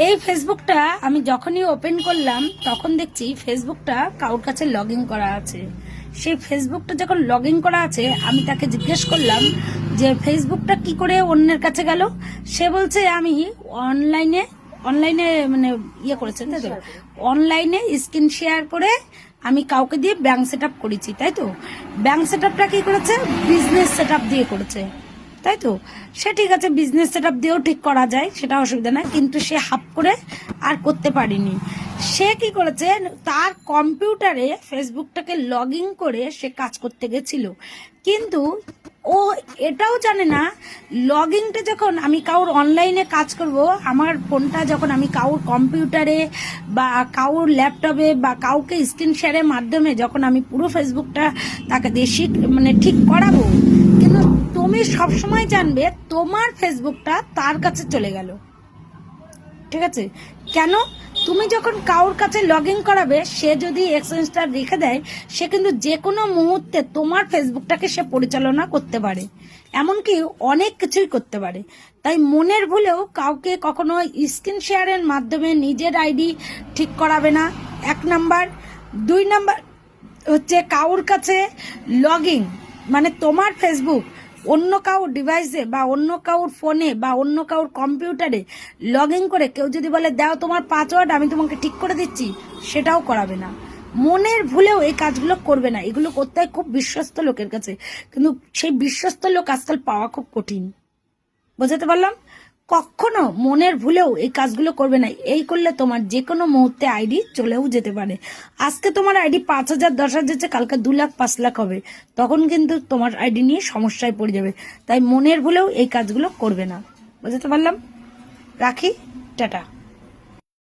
এই ফেসবুকটা আমি যখনই ওপেন করলাম তখন দেখছি ফেসবুকটা কারোর কাছে লগ ইন করা আছে। সেই ফেসবুকটা যখন লগ ইন করা আছে আমি তাকে জিজ্ঞেস করলাম যে ফেসবুকটা কি করে অন্যের কাছে গেল। সে বলছে আমি অনলাইনে অনলাইনে মানে ইয়ে করেছে, তাই তো, অনলাইনে স্ক্রিন শেয়ার করে আমি কাউকে দিয়ে ব্যাংক সেট আপ করেছি, তাই তো। ব্যাংক সেট আপটা কি করেছে, বিজনেস সেট আপ দিয়ে করেছে, তাই তো। সে ঠিক আছে, বিজনেস সেট আপ দিয়েও ঠিক করা যায়, সেটা অসুবিধা না, কিন্তু সে হাফ করে আর করতে পারিনি। সে কি করেছে, তার কম্পিউটারে ফেসবুকটাকে লগ ইন করে সে কাজ করতে গেছিল, কিন্তু ও এটাও জানে না লগ ইনটা যখন আমি কারোর অনলাইনে কাজ করব, আমার ফোনটা যখন আমি কারোর কম্পিউটারে বা কারোর ল্যাপটপে বা কাউকে স্ক্রিন শেয়ারের মাধ্যমে যখন আমি পুরো ফেসবুকটা তাকে দিয়ে মানে ঠিক করাবো, কিন্তু তুমি সবসময় জানবে তোমার ফেসবুকটা তার কাছে চলে গেল। ঠিক আছে, কেন? তুমি যখন কারোর কাছে লগ ইন করাবে, সে যদি এক্সচেঞ্জটা রেখে দেয়, সে কিন্তু যে কোনো মুহূর্তে তোমার ফেসবুকটাকে সে পরিচালনা করতে পারে, এমনকি অনেক কিছুই করতে পারে। তাই মনের ভুলেও কাউকে কখনো স্ক্রিন শেয়ারের মাধ্যমে নিজের আইডি ঠিক করাবে না, 1 নাম্বার। 2 নাম্বার হচ্ছে কারোর কাছে লগ ইন মানে তোমার ফেসবুক অন্য কারোর ডিভাইসে বা অন্য কারোর ফোনে বা অন্য কারোর কম্পিউটারে লগ ইন করে কেউ যদি বলে দাও তোমার পাসওয়ার্ড আমি তোমাকে ঠিক করে দিচ্ছি, সেটাও করাবে না। মনের ভুলেও এই কাজগুলো করবে না। এগুলো করতে হয় খুব বিশ্বস্ত লোকের কাছে, কিন্তু সেই বিশ্বস্ত লোক আজকাল পাওয়া খুব কঠিন। বোঝাতে পারলাম? কখনো মনের ভুলেও এই কাজগুলো করবে না। এই করলে তোমার যে কোনো মুহূর্তে আইডি চলেও যেতে পারে। আজকে তোমার আইডি 5,000 10,000, কালকে 2 লাখ 5 লাখ হবে, তখন কিন্তু তোমার আইডি নিয়ে সমস্যায় পড়ে যাবে। তাই মনের ভুলেও এই কাজগুলো করবে না। বুঝতে পারলাম? রাখি, টাটা।